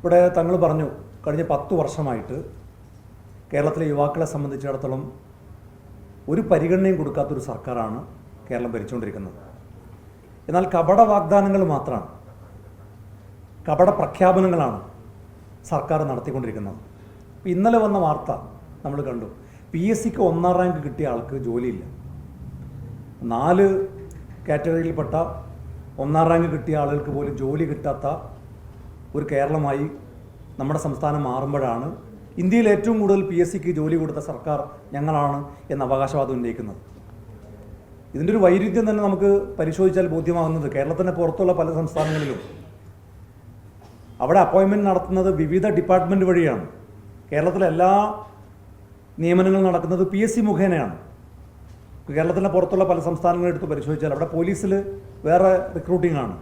ഇവിടെ തങ്ങൾ പറഞ്ഞു കഴിഞ്ഞ 10 വർഷമായിട്ട് കേരളത്തിലെ യുവാക്കളെ സംബന്ധിച്ചിടത്തോളം ഒരു പരിഗണനയും കൊടുക്കാത്തൊരു സർക്കാരാണ് കേരളം ഭരിച്ചുകൊണ്ടിരിക്കുന്നത്. എന്നാൽ കപട വാഗ്ദാനങ്ങൾ മാത്രമാണ്, കപട പ്രഖ്യാപനങ്ങളാണ് സർക്കാർ നടത്തിക്കൊണ്ടിരിക്കുന്നത്. ഇന്നലെ വന്ന വാർത്ത നമ്മൾ കണ്ടു, PSCക്ക് 1ാം റാങ്ക് കിട്ടിയ ആൾക്ക് ജോലിയില്ല. 4 കാറ്റഗറിയിൽപ്പെട്ട 1ാം റാങ്ക് കിട്ടിയ ആളുകൾക്ക് പോലും ജോലി കിട്ടാത്ത ഒരു കേരളമായി നമ്മുടെ സംസ്ഥാനം മാറുമ്പോഴാണ് ഇന്ത്യയിൽ ഏറ്റവും കൂടുതൽ PSCക്ക് ജോലി കൊടുത്ത സർക്കാർ ഞങ്ങളാണ് എന്ന അവകാശവാദം ഉന്നയിക്കുന്നത്. ഇതിൻ്റെ ഒരു വൈരുദ്ധ്യം തന്നെ നമുക്ക് പരിശോധിച്ചാൽ ബോധ്യമാകുന്നത്, കേരളത്തിന് പുറത്തുള്ള പല സംസ്ഥാനങ്ങളിലും അവിടെ അപ്പോയിൻമെൻറ്റ് നടത്തുന്നത് വിവിധ ഡിപ്പാർട്ട്മെൻറ്റ് വഴിയാണ്. കേരളത്തിലെ എല്ലാ നിയമനങ്ങളും നടക്കുന്നത് PSC മുഖേനയാണ്. കേരളത്തിൻ്റെ പുറത്തുള്ള പല സംസ്ഥാനങ്ങളും എടുത്ത് പരിശോധിച്ചാൽ അവിടെ പോലീസിൽ വേറെ റിക്രൂട്ടിംഗ് ആണ്.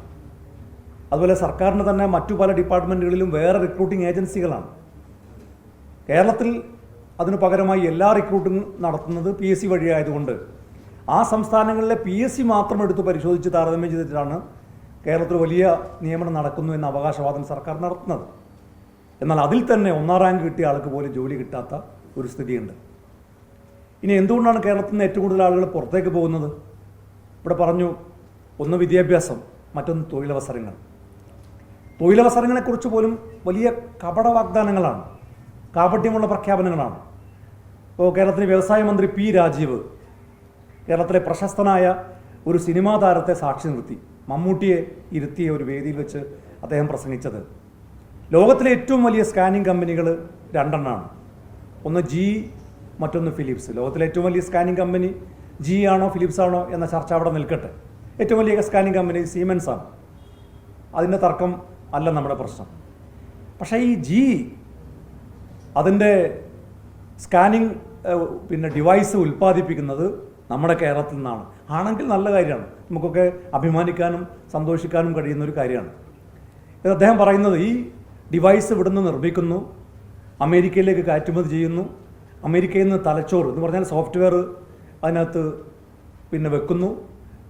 അതുപോലെ സർക്കാരിന് തന്നെ മറ്റു പല ഡിപ്പാർട്ട്മെൻറ്റുകളിലും വേറെ റിക്രൂട്ടിംഗ് ഏജൻസികളാണ്. കേരളത്തിൽ അതിനു പകരമായി എല്ലാ റിക്രൂട്ടിംഗ് നടത്തുന്നത് PSC വഴിയായതുകൊണ്ട് ആ സംസ്ഥാനങ്ങളിലെ PSC മാത്രം എടുത്ത് പരിശോധിച്ച് താരതമ്യം ചെയ്തിട്ടാണ് കേരളത്തിൽ വലിയ നിയമനം നടക്കുന്നു എന്ന അവകാശവാദം സർക്കാർ നടത്തുന്നത്. എന്നാൽ അതിൽ തന്നെ 1ാം റാങ്ക് കിട്ടിയ ആൾക്ക് പോലും ജോലി കിട്ടാത്ത ഒരു സ്ഥിതിയുണ്ട്. ഇനി എന്തുകൊണ്ടാണ് കേരളത്തിൽ നിന്ന് ഏറ്റവും കൂടുതൽ ആളുകൾ പുറത്തേക്ക് പോകുന്നത്? ഇവിടെ പറഞ്ഞു, ഒന്ന് വിദ്യാഭ്യാസം, മറ്റൊന്ന് തൊഴിലവസരങ്ങൾ. തൊഴിലവസരങ്ങളെക്കുറിച്ച് പോലും വലിയ കപട വാഗ്ദാനങ്ങളാണ്, കാപട്യമുള്ള പ്രഖ്യാപനങ്ങളാണ്. ഇപ്പോൾ കേരളത്തിലെ വ്യവസായ മന്ത്രി P. രാജീവ് കേരളത്തിലെ പ്രശസ്തനായ ഒരു സിനിമാ താരത്തെ സാക്ഷി നിർത്തി മമ്മൂട്ടിയെ ഇരുത്തിയ ഒരു വേദിയിൽ വെച്ച് അദ്ദേഹം പ്രസംഗിച്ചത്, ലോകത്തിലെ ഏറ്റവും വലിയ സ്കാനിങ് കമ്പനികൾ 2 എണ്ണമാണ്. ഒന്ന് GE, മറ്റൊന്ന് ഫിലിപ്സ്. ലോകത്തിലെ ഏറ്റവും വലിയ സ്കാനിങ് കമ്പനി GE ആണോ ഫിലിപ്സ് ആണോ എന്ന ചർച്ച അവിടെ നിൽക്കട്ടെ. ഏറ്റവും വലിയ സ്കാനിങ് കമ്പനി സീമെൻസ് ആണ്. അതിൻ്റെ തർക്കം അല്ല നമ്മുടെ പ്രശ്നം. പക്ഷേ ഈ GE അതിൻ്റെ സ്കാനിങ് ഡിവൈസ് ഉൽപ്പാദിപ്പിക്കുന്നത് നമ്മുടെ കേരളത്തിൽ നിന്നാണ്. ആണെങ്കിൽ നല്ല കാര്യമാണ്, നമുക്കൊക്കെ അഭിമാനിക്കാനും സന്തോഷിക്കാനും കഴിയുന്ന ഒരു കാര്യമാണ്. അദ്ദേഹം പറയുന്നത്, ഈ ഡിവൈസ് ഇവിടുന്ന് നിർമ്മിക്കുന്നു, അമേരിക്കയിലേക്ക് കയറ്റുമതി ചെയ്യുന്നു, അമേരിക്കയിൽ നിന്ന് തലച്ചോറ് എന്ന് പറഞ്ഞാൽ സോഫ്റ്റ്വെയർ അതിനകത്ത് വെക്കുന്നു,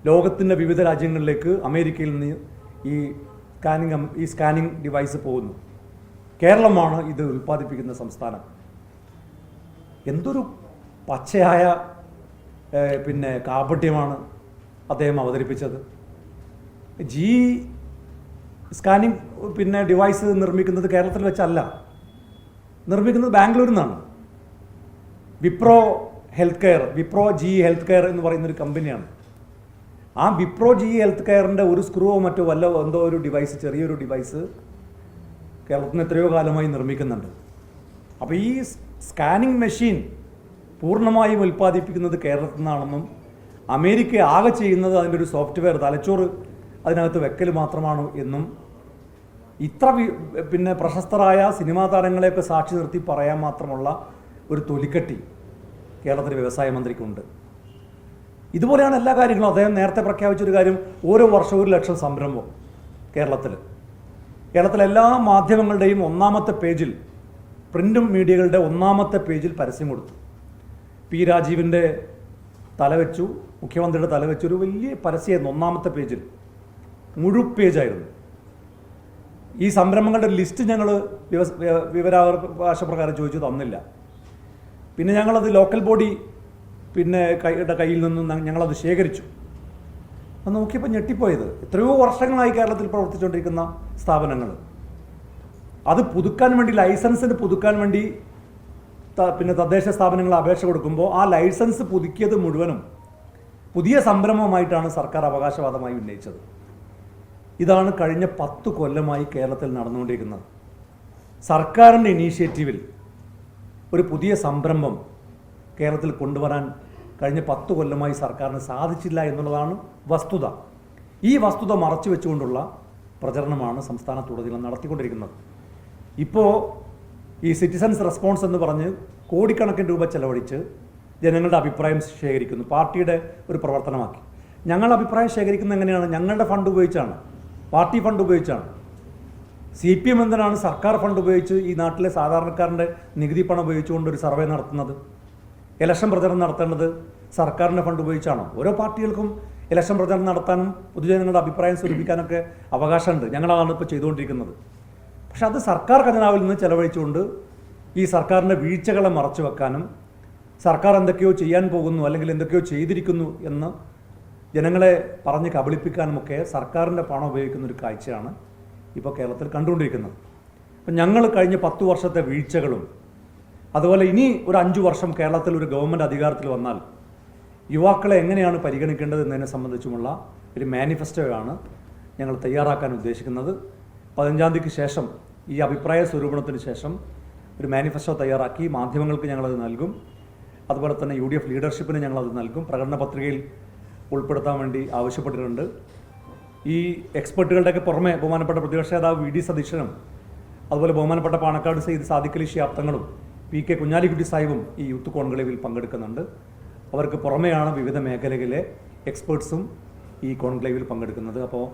ലോകത്തിൻ്റെ വിവിധ രാജ്യങ്ങളിലേക്ക് അമേരിക്കയിൽ നിന്ന് ഈ സ്കാനിങ് ഡിവൈസ് പോകുന്നു. കേരളമാണ് ഇത് ഉൽപ്പാദിപ്പിക്കുന്ന സംസ്ഥാനം. എന്തൊരു പച്ചയായ കാപട്യമാണ് അദ്ദേഹം അവതരിപ്പിച്ചത്. GE സ്കാനിങ് ഡിവൈസ് നിർമ്മിക്കുന്നത് കേരളത്തിൽ വെച്ചല്ല, നിർമ്മിക്കുന്നത് ബാംഗ്ലൂരിൽ നിന്നാണ്. വിപ്രോ GE ഹെൽത്ത് കെയർ എന്ന് പറയുന്നൊരു കമ്പനിയാണ്. ആ വിപ്രോ GE ഹെൽത്ത് കെയറിൻ്റെ ഒരു സ്ക്രൂവോ മറ്റോ എന്തോ ഒരു ഡിവൈസ്, ചെറിയൊരു ഡിവൈസ് കേരളത്തിൽ നിന്ന് എത്രയോ കാലമായി നിർമ്മിക്കുന്നുണ്ട്. അപ്പോൾ ഈ സ്കാനിങ് മെഷീൻ പൂർണ്ണമായും ഉൽപ്പാദിപ്പിക്കുന്നത് കേരളത്തിൽ നിന്നാണെന്നും അമേരിക്ക ആകെ ചെയ്യുന്നത് അതിൻ്റെ ഒരു സോഫ്റ്റ്വെയർ തലച്ചോറ് അതിനകത്ത് വെക്കൽ മാത്രമാണ് എന്നും ഇത്ര പ്രശസ്തരായ സിനിമാ താരങ്ങളെയൊക്കെ സാക്ഷി നിർത്തി പറയാൻ മാത്രമുള്ള ഒരു തൊലിക്കെട്ടി കേരളത്തിലെ വ്യവസായ മന്ത്രിക്കുണ്ട്. ഇതുപോലെയാണ് എല്ലാ കാര്യങ്ങളും. അദ്ദേഹം നേരത്തെ പ്രഖ്യാപിച്ചൊരു കാര്യം, ഓരോ വർഷവും 1 ലക്ഷം സംരംഭം കേരളത്തിലെ എല്ലാ മാധ്യമങ്ങളുടെയും 1ാമത്തെ പേജിൽ, പ്രിൻ്റ് മീഡിയകളുടെ 1ാമത്തെ പേജിൽ പരസ്യം കൊടുത്തു. P. രാജീവിൻ്റെ തലവെച്ചു, മുഖ്യമന്ത്രിയുടെ തലവെച്ചു ഒരു വലിയ പരസ്യമായിരുന്നു. 1ാമത്തെ പേജിൽ മുഴുവൻ പേജായിരുന്നു. ഈ സംരംഭങ്ങളുടെ ലിസ്റ്റ് ഞങ്ങൾ വിവരാവകാശ പ്രകാരം ചോദിച്ചു, തന്നില്ല. പിന്നെ ഞങ്ങളത് ലോക്കൽ ബോഡി കയ്യിൽ നിന്നും ഞങ്ങളത് ശേഖരിച്ചു. അത് നോക്കിയപ്പോൾ ഞെട്ടിപ്പോയത്, എത്രയോ വർഷങ്ങളായി കേരളത്തിൽ പ്രവർത്തിച്ചുകൊണ്ടിരിക്കുന്ന സ്ഥാപനങ്ങൾ അത് പുതുക്കാൻ വേണ്ടി, ലൈസൻസിന് പുതുക്കാൻ വേണ്ടി തദ്ദേശ സ്ഥാപനങ്ങൾ അപേക്ഷ കൊടുക്കുമ്പോൾ ആ ലൈസൻസ് പുതുക്കിയത് മുഴുവനും പുതിയ സംരംഭമായിട്ടാണ് സർക്കാർ അവകാശവാദമായി ഉന്നയിച്ചത്. ഇതാണ് കഴിഞ്ഞ 10 കൊല്ലമായി കേരളത്തിൽ നടന്നുകൊണ്ടിരിക്കുന്നത്. സർക്കാരിൻ്റെ ഇനീഷ്യേറ്റീവിൽ ഒരു പുതിയ സംരംഭം കേരളത്തിൽ കൊണ്ടുവരാൻ കഴിഞ്ഞ 10 കൊല്ലമായി സർക്കാരിന് സാധിച്ചില്ല എന്നുള്ളതാണ് വസ്തുത. ഈ വസ്തുത മറച്ചു വെച്ചുകൊണ്ടുള്ള പ്രചരണമാണ് സംസ്ഥാനത്തുടനീളം നടത്തിക്കൊണ്ടിരിക്കുന്നത്. ഇപ്പോൾ ഈ സിറ്റിസൺസ് റെസ്പോൺസ് എന്ന് പറഞ്ഞ് കോടിക്കണക്കിന് രൂപ ചെലവഴിച്ച് ജനങ്ങളുടെ അഭിപ്രായം ശേഖരിക്കുന്നു, പാർട്ടിയുടെ ഒരു പ്രവർത്തനമാക്കി. ഞങ്ങൾ അഭിപ്രായം ശേഖരിക്കുന്നത് എങ്ങനെയാണ്? ഞങ്ങളുടെ ഫണ്ട് ഉപയോഗിച്ചാണ്, പാർട്ടി ഫണ്ട് ഉപയോഗിച്ചാണ്. CPM എന്തിനാണ് സർക്കാർ ഫണ്ട് ഉപയോഗിച്ച് ഈ നാട്ടിലെ സാധാരണക്കാരൻ്റെ നികുതി പണം ഉപയോഗിച്ചുകൊണ്ട് ഒരു സർവേ നടത്തുന്നത്? ഇലക്ഷൻ പ്രചരണം നടത്തേണ്ടത് സർക്കാരിൻ്റെ ഫണ്ട് ഉപയോഗിച്ചാണോ? ഓരോ പാർട്ടികൾക്കും ഇലക്ഷൻ പ്രചരണം നടത്താനും പൊതുജനങ്ങളുടെ അഭിപ്രായം സ്വരൂപിക്കാനൊക്കെ അവകാശമുണ്ട്. ഞങ്ങളതാണ് ഇപ്പോൾ ചെയ്തുകൊണ്ടിരിക്കുന്നത്. പക്ഷെ അത് സർക്കാർ ഖജനാവിൽ നിന്ന് ചെലവഴിച്ചുകൊണ്ട് ഈ സർക്കാരിൻ്റെ വീഴ്ചകളെ മറച്ചു വെക്കാനും സർക്കാർ എന്തൊക്കെയോ ചെയ്യാൻ പോകുന്നു അല്ലെങ്കിൽ എന്തൊക്കെയോ ചെയ്തിരിക്കുന്നു എന്ന് ജനങ്ങളെ പറഞ്ഞ് കബളിപ്പിക്കാനുമൊക്കെ സർക്കാരിൻ്റെ പണം ഉപയോഗിക്കുന്ന ഒരു കാഴ്ചയാണ് ഇപ്പോൾ കേരളത്തിൽ കണ്ടുകൊണ്ടിരിക്കുന്നത്. അപ്പം ഞങ്ങൾ കഴിഞ്ഞ 10 വർഷത്തെ വീഴ്ചകളും അതുപോലെ ഇനി ഒരു 5 വർഷം കേരളത്തിൽ ഒരു ഗവൺമെൻറ് അധികാരത്തിൽ വന്നാൽ യുവാക്കളെ എങ്ങനെയാണ് പരിഗണിക്കേണ്ടത് എന്നതിനെ സംബന്ധിച്ചുമുള്ള ഒരു മാനിഫെസ്റ്റോയാണ് ഞങ്ങൾ തയ്യാറാക്കാൻ ഉദ്ദേശിക്കുന്നത്. 15-ാം തീയതിക്ക് ശേഷം ഈ അഭിപ്രായ സ്വരൂപണത്തിന് ശേഷം ഒരു മാനിഫെസ്റ്റോ തയ്യാറാക്കി മാധ്യമങ്ങൾക്ക് ഞങ്ങളത് നൽകും. അതുപോലെ തന്നെ UDF ലീഡർഷിപ്പിന് ഞങ്ങളത് നൽകും. പ്രകടന പത്രികയിൽ ഉൾപ്പെടുത്താൻ വേണ്ടി ആവശ്യപ്പെട്ടിട്ടുണ്ട്. ഈ എക്സ്പെർട്ടുകളുടെയൊക്കെ പുറമെ ബഹുമാനപ്പെട്ട പ്രതിപക്ഷ നേതാവ് VD സതീശനും അതുപോലെ ബഹുമാനപ്പെട്ട പാണക്കാട് സയ്യിദ് സാദിഖ് അലി ശിഹാബ് PK കുഞ്ഞാലിക്കുട്ടി സാഹിബും ഈ യൂത്ത് കോൺക്ലേവിൽ പങ്കെടുക്കുന്നുണ്ട്. അവർക്ക് പുറമെയാണ് വിവിധ മേഖലകളിലെ എക്സ്പേർട്സും ഈ കോൺക്ലേവിൽ പങ്കെടുക്കുന്നത്. അപ്പോൾ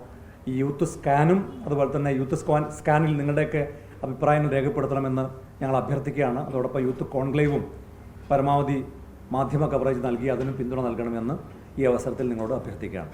ഈ യൂത്ത് സ്കാനും അതുപോലെ തന്നെ യൂത്ത് സ്കാനിൽ നിങ്ങളുടെയൊക്കെ അഭിപ്രായങ്ങൾ രേഖപ്പെടുത്തണമെന്ന് ഞങ്ങൾ അഭ്യർത്ഥിക്കുകയാണ്. അതോടൊപ്പം യൂത്ത് കോൺക്ലേവും പരമാവധി മാധ്യമ കവറേജ് നൽകി അതിനും പിന്തുണ നൽകണമെന്ന് ഈ അവസരത്തിൽ നിങ്ങളോട് അഭ്യർത്ഥിക്കുകയാണ്.